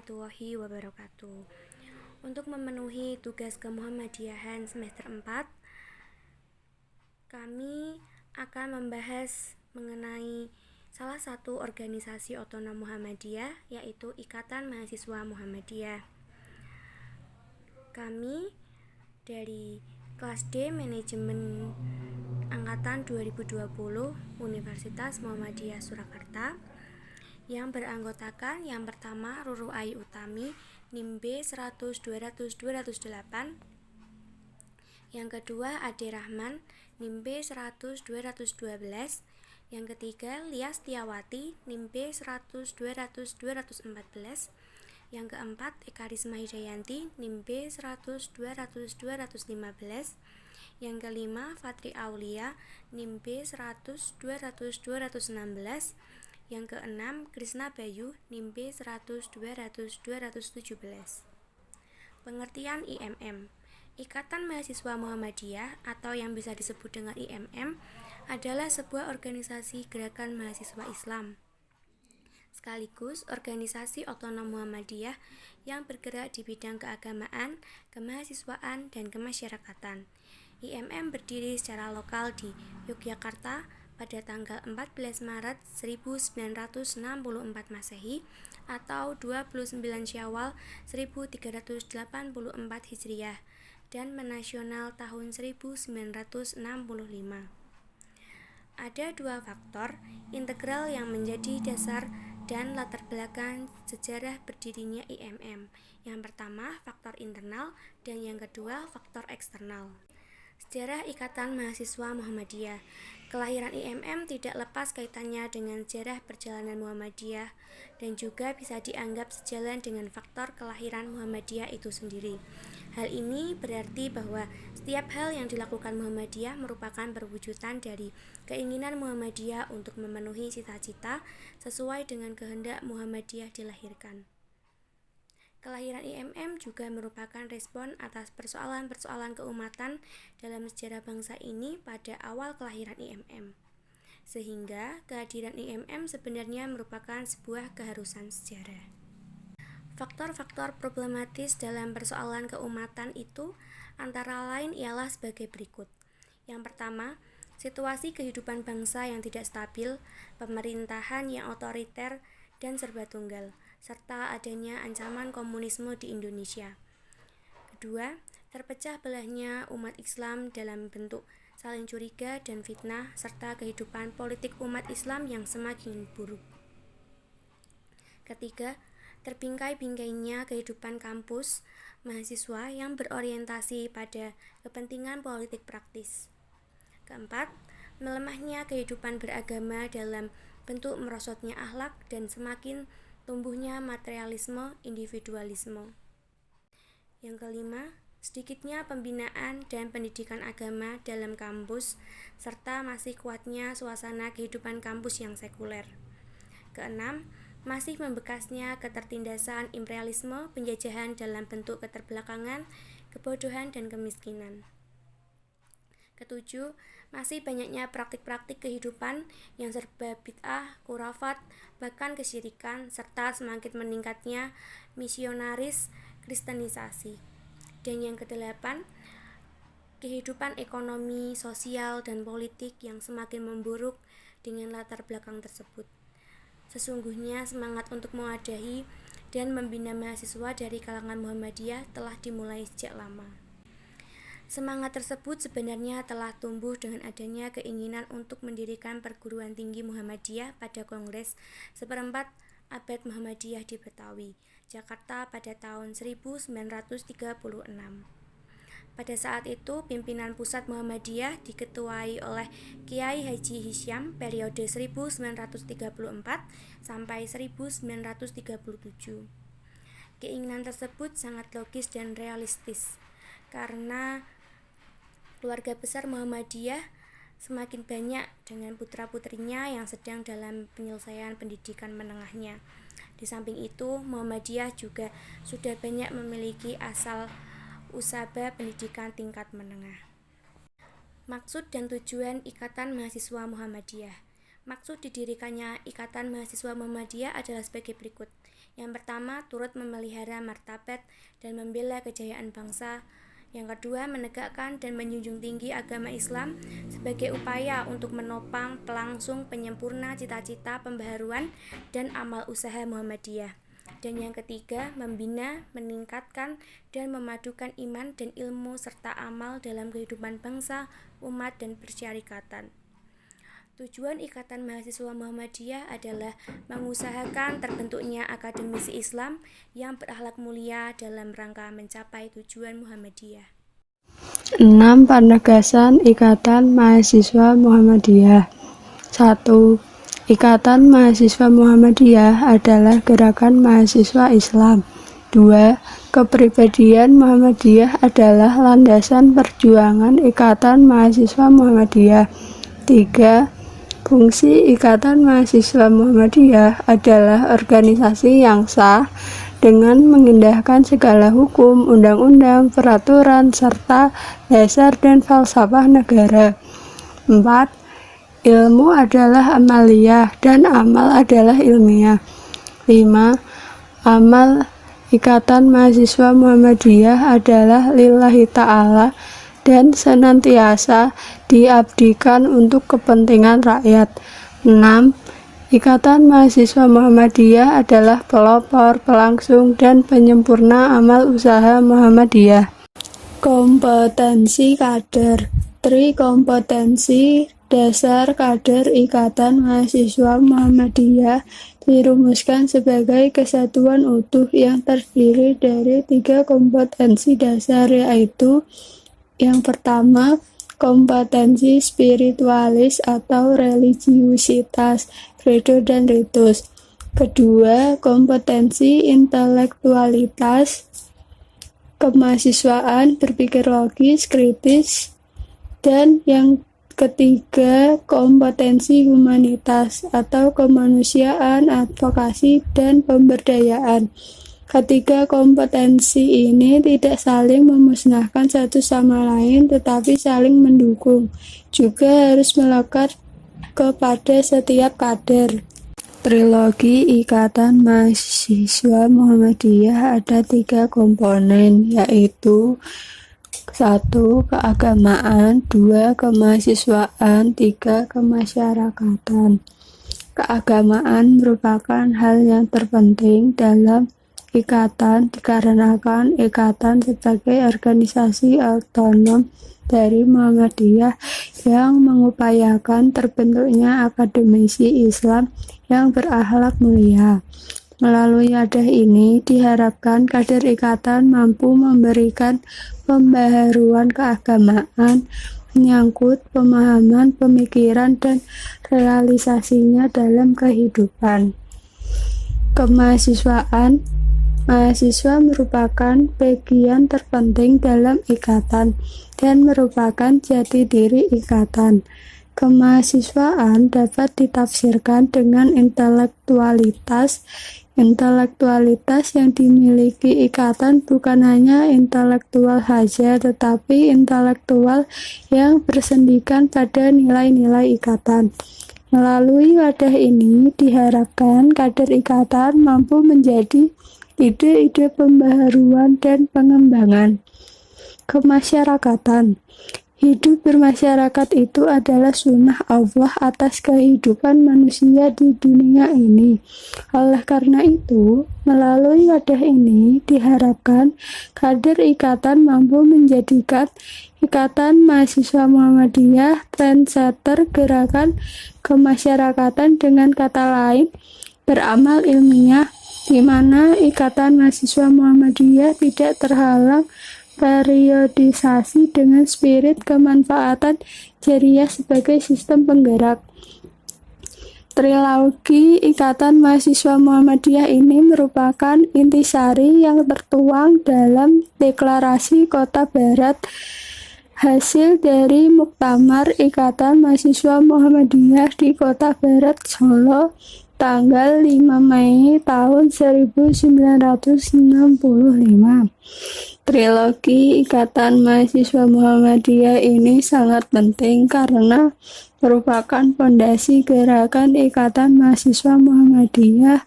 warahmatullahi wabarakatuh. Untuk memenuhi tugas kemuhammadiyahan semester 4, kami akan membahas mengenai salah satu organisasi otonom Muhammadiyah, yaitu Ikatan Mahasiswa Muhammadiyah. Kami dari kelas D Manajemen Angkatan 2020 Universitas Muhammadiyah Surakarta yang beranggotakan yang pertama Ruru Ayu Utami NIM B 100 200 208, yang kedua Ade Rahman NIM B 100 212, yang ketiga Lias Tiawati NIM B 100 200 214, yang keempat Eka Risma Hidayanti NIM B 100 200 215, yang kelima Fatri Aulia NIM B 100 200 216, yang keenam Krisna Bayu NIM B 100 200 217. Pengertian IMM. Ikatan Mahasiswa Muhammadiyah atau yang bisa disebut dengan IMM adalah sebuah organisasi gerakan mahasiswa Islam, sekaligus organisasi otonom Muhammadiyah yang bergerak di bidang keagamaan, kemahasiswaan, dan kemasyarakatan. IMM berdiri secara lokal di Yogyakarta pada tanggal 14 Maret 1964 Masehi atau 29 Syawal 1384 Hijriah dan menasional tahun 1965. Ada dua faktor integral yang menjadi dasar dan latar belakang sejarah berdirinya IMM. Yang pertama, faktor internal, dan yang kedua, faktor eksternal. Sejarah Ikatan Mahasiswa Muhammadiyah. Kelahiran IMM tidak lepas kaitannya dengan sejarah perjalanan Muhammadiyah dan juga bisa dianggap sejalan dengan faktor kelahiran Muhammadiyah itu sendiri. Hal ini berarti bahwa setiap hal yang dilakukan Muhammadiyah merupakan perwujudan dari keinginan Muhammadiyah untuk memenuhi cita-cita sesuai dengan kehendak Muhammadiyah dilahirkan. Kelahiran IMM juga merupakan respon atas persoalan-persoalan keumatan dalam sejarah bangsa ini pada awal kelahiran IMM. Sehingga kehadiran IMM sebenarnya merupakan sebuah keharusan sejarah. Faktor-faktor problematis dalam persoalan keumatan itu antara lain ialah sebagai berikut. Yang pertama, situasi kehidupan bangsa yang tidak stabil, pemerintahan yang otoriter dan serba tunggal, serta adanya ancaman komunisme di Indonesia. Kedua, terpecah belahnya umat Islam dalam bentuk saling curiga dan fitnah, serta kehidupan politik umat Islam yang semakin buruk. Ketiga, terbingkai-bingkainya kehidupan kampus mahasiswa yang berorientasi pada kepentingan politik praktis. Keempat, melemahnya kehidupan beragama dalam bentuk merosotnya akhlak dan semakin tumbuhnya materialisme individualisme. Yang kelima, sedikitnya pembinaan dan pendidikan agama dalam kampus serta masih kuatnya suasana kehidupan kampus yang sekuler. Keenam, masih membekasnya ketertindasan imperialisme penjajahan dalam bentuk keterbelakangan, kebodohan, dan kemiskinan. Ketujuh, masih banyaknya praktik-praktik kehidupan yang serba bid'ah, khurafat, bahkan kesyirikan, serta semakin meningkatnya misionaris kristenisasi. Dan yang kedelapan, kehidupan ekonomi, sosial, dan politik yang semakin memburuk dengan latar belakang tersebut. Sesungguhnya semangat untuk mewadahi dan membina mahasiswa dari kalangan Muhammadiyah telah dimulai sejak lama. Semangat tersebut sebenarnya telah tumbuh dengan adanya keinginan untuk mendirikan perguruan tinggi Muhammadiyah pada Kongres seperempat abad Muhammadiyah di Betawi, Jakarta pada tahun 1936. Pada saat itu, pimpinan pusat Muhammadiyah diketuai oleh Kiai Haji Hisyam periode 1934 sampai 1937. Keinginan tersebut sangat logis dan realistis, karena keluarga besar Muhammadiyah semakin banyak dengan putra-putrinya yang sedang dalam penyelesaian pendidikan menengahnya. Di samping itu, Muhammadiyah juga sudah banyak memiliki asal usaba pendidikan tingkat menengah. Maksud dan tujuan Ikatan Mahasiswa Muhammadiyah. Maksud didirikannya Ikatan Mahasiswa Muhammadiyah adalah sebagai berikut. Yang pertama, turut memelihara martabat dan membela kejayaan bangsa. Yang kedua, menegakkan dan menjunjung tinggi agama Islam sebagai upaya untuk menopang pelangsung penyempurna cita-cita pembaharuan dan amal usaha Muhammadiyah. Dan yang ketiga, membina, meningkatkan, dan memadukan iman dan ilmu serta amal dalam kehidupan bangsa, umat, dan persyarikatan. Tujuan Ikatan Mahasiswa Muhammadiyah adalah mengusahakan terbentuknya akademisi Islam yang berakhlak mulia dalam rangka mencapai tujuan Muhammadiyah. 6. Penegasan Ikatan Mahasiswa Muhammadiyah. 1. Ikatan Mahasiswa Muhammadiyah adalah gerakan mahasiswa Islam. 2. Kepribadian Muhammadiyah adalah landasan perjuangan Ikatan Mahasiswa Muhammadiyah. 3. Fungsi Ikatan Mahasiswa Muhammadiyah adalah organisasi yang sah dengan mengindahkan segala hukum, undang-undang, peraturan, serta dasar dan falsafah negara. 4. Ilmu adalah amaliyah dan amal adalah ilmiah. 5. Amal Ikatan Mahasiswa Muhammadiyah adalah lillahi ta'ala dan senantiasa diabdikan untuk kepentingan rakyat. 6. Ikatan Mahasiswa Muhammadiyah adalah pelopor, pelangsung, dan penyempurna amal usaha Muhammadiyah. Kompetensi kader. 3. Kompetensi dasar kader Ikatan Mahasiswa Muhammadiyah dirumuskan sebagai kesatuan utuh yang terdiri dari 3 kompetensi dasar, yaitu yang pertama, kompetensi spiritualis atau religiusitas, credo dan ritus. Kedua, kompetensi intelektualitas, kemahasiswaan, berpikir logis, kritis. Dan yang ketiga, kompetensi humanitas atau kemanusiaan, advokasi, dan pemberdayaan. Ketiga kompetensi ini tidak saling memusnahkan satu sama lain, tetapi saling mendukung. Juga harus melekat kepada setiap kader. Trilogi Ikatan Mahasiswa Muhammadiyah ada 3 komponen, yaitu 1. Keagamaan, 2. Kemahasiswaan, 3. Kemasyarakatan. Keagamaan merupakan hal yang terpenting dalam ikatan dikarenakan ikatan sebagai organisasi otonom dari Muhammadiyah yang mengupayakan terbentuknya akademisi Islam yang berakhlak mulia. Melalui wadah ini diharapkan kader ikatan mampu memberikan pembaharuan keagamaan menyangkut pemahaman, pemikiran, dan realisasinya dalam kehidupan. Kemahasiswaan. Mahasiswa merupakan bagian terpenting dalam ikatan dan merupakan jati diri ikatan. Kemahasiswaan dapat ditafsirkan dengan intelektualitas. Intelektualitas yang dimiliki ikatan bukan hanya intelektual saja, tetapi intelektual yang bersendikan pada nilai-nilai ikatan. Melalui wadah ini diharapkan kader ikatan mampu menjadi ide-ide pembaharuan dan pengembangan. Kemasyarakatan. Hidup bermasyarakat itu adalah sunnah Allah atas kehidupan manusia di dunia ini. Oleh karena itu, melalui wadah ini diharapkan kader ikatan mampu menjadikan Ikatan Mahasiswa Muhammadiyah trendsetter gerakan kemasyarakatan, dengan kata lain beramal ilmiah, di mana Ikatan Mahasiswa Muhammadiyah tidak terhalang periodisasi dengan spirit kemanfaatan jariah sebagai sistem penggerak. Trilogi Ikatan Mahasiswa Muhammadiyah ini merupakan intisari yang tertuang dalam Deklarasi Kota Barat, hasil dari Muktamar Ikatan Mahasiswa Muhammadiyah di Kota Barat, Solo tanggal 5 Mei tahun 1965. Trilogi Ikatan Mahasiswa Muhammadiyah ini sangat penting karena merupakan fondasi gerakan Ikatan Mahasiswa Muhammadiyah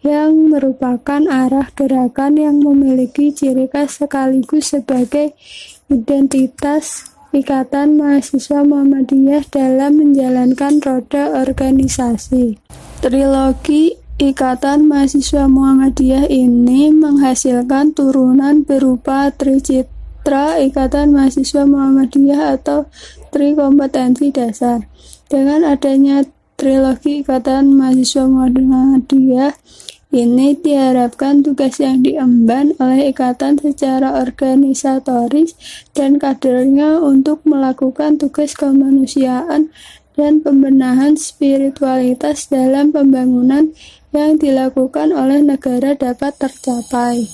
yang merupakan arah gerakan yang memiliki ciri khas sekaligus sebagai identitas Ikatan Mahasiswa Muhammadiyah dalam menjalankan roda organisasi. Trilogi Ikatan Mahasiswa Muhammadiyah ini menghasilkan turunan berupa Tricitra Ikatan Mahasiswa Muhammadiyah atau Trikompetensi Dasar. Dengan adanya Trilogi Ikatan Mahasiswa Muhammadiyah ini diharapkan tugas yang diemban oleh ikatan secara organisatoris dan kadernya untuk melakukan tugas kemanusiaan dan pembenahan spiritualitas dalam pembangunan yang dilakukan oleh negara dapat tercapai.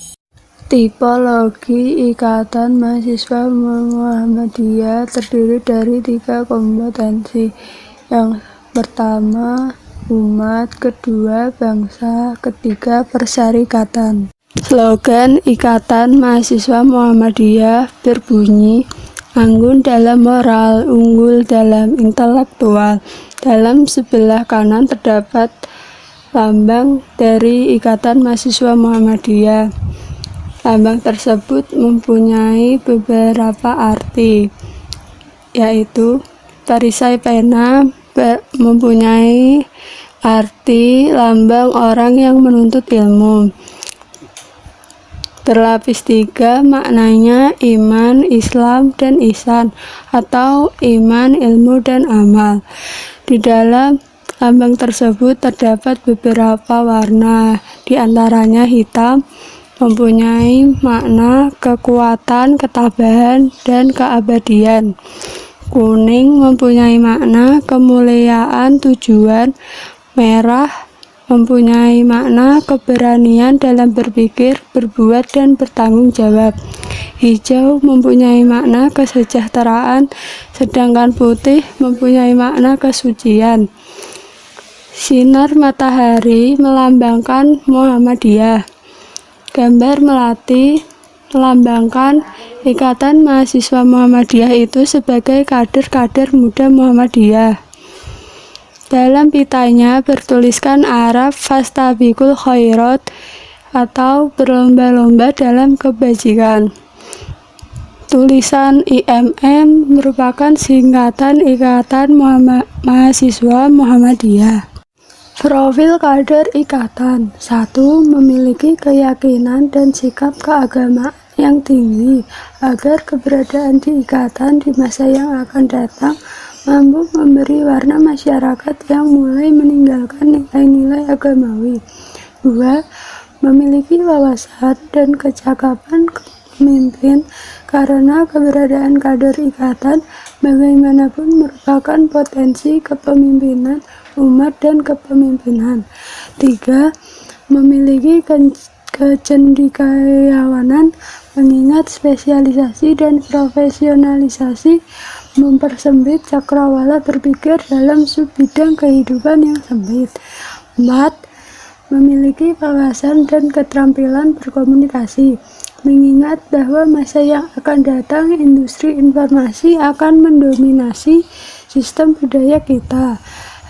Tipologi Ikatan Mahasiswa Muhammadiyah terdiri dari 3 kompetensi. Yang pertama, umat, kedua, bangsa, ketiga, persyarikatan. Slogan Ikatan Mahasiswa Muhammadiyah berbunyi, anggun dalam moral, unggul dalam intelektual. Dalam sebelah kanan terdapat lambang dari Ikatan Mahasiswa Muhammadiyah. Lambang tersebut mempunyai beberapa arti, yaitu perisai pena mempunyai arti lambang orang yang menuntut ilmu. Berlapis 3 maknanya iman, Islam, dan ihsan atau iman, ilmu, dan amal. Di dalam lambang tersebut terdapat beberapa warna, di antaranya hitam mempunyai makna kekuatan, ketabahan, dan keabadian. Kuning mempunyai makna kemuliaan, tujuan. Merah mempunyai makna keberanian dalam berpikir, berbuat, dan bertanggung jawab. Hijau mempunyai makna kesejahteraan, sedangkan putih mempunyai makna kesucian. Sinar matahari melambangkan Muhammadiyah. Gambar melati melambangkan Ikatan Mahasiswa Muhammadiyah itu sebagai kader-kader muda Muhammadiyah. Dalam pitanya bertuliskan Arab fastabiqul khairat atau berlomba-lomba dalam kebajikan. Tulisan IMM merupakan singkatan Ikatan Mahasiswa Muhammadiyah. Profil kader ikatan. 1. Memiliki keyakinan dan sikap keagamaan yang tinggi agar keberadaan di ikatan di masa yang akan datang mampu memberi warna masyarakat yang mulai meninggalkan nilai-nilai agamawi. 2. Memiliki wawasan dan kecakapan pemimpin karena keberadaan kader ikatan bagaimanapun merupakan potensi kepemimpinan umat dan kepemimpinan. 3. Memiliki kecendekiawanan mengingat spesialisasi dan profesionalisasi mempersempit cakrawala berpikir dalam sub-bidang kehidupan yang sempit. 4. Memiliki wawasan dan keterampilan berkomunikasi mengingat bahwa masa yang akan datang industri informasi akan mendominasi sistem budaya kita.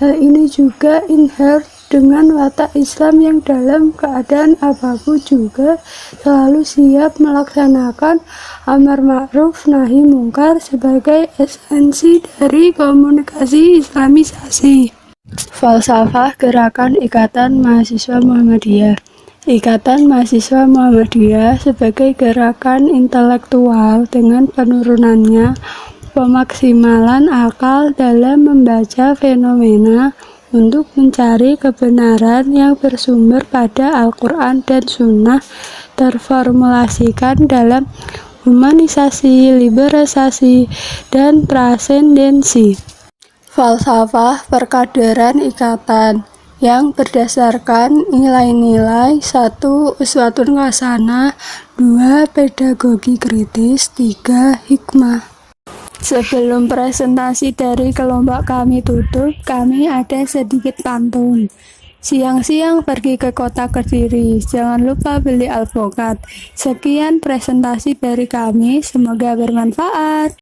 Hal ini juga inherent dengan watak Islam yang dalam keadaan apapun juga selalu siap melaksanakan amar ma'ruf nahi mungkar sebagai esensi dari komunikasi Islamisasi. Falsafah Gerakan Ikatan Mahasiswa Muhammadiyah. Ikatan Mahasiswa Muhammadiyah sebagai gerakan intelektual dengan penurunannya pemaksimalan akal dalam membaca fenomena untuk mencari kebenaran yang bersumber pada Al-Quran dan Sunnah terformulasikan dalam humanisasi, liberalisasi, dan transendensi. Falsafah perkaderan ikatan yang berdasarkan nilai-nilai 1. Uswatun hasanah, 2. Pedagogi kritis, 3. Hikmah. Sebelum presentasi dari kelompok kami tutup, kami ada sedikit pantun. Siang-siang pergi ke kota Kediri, jangan lupa beli alpukat. Sekian presentasi dari kami, semoga bermanfaat.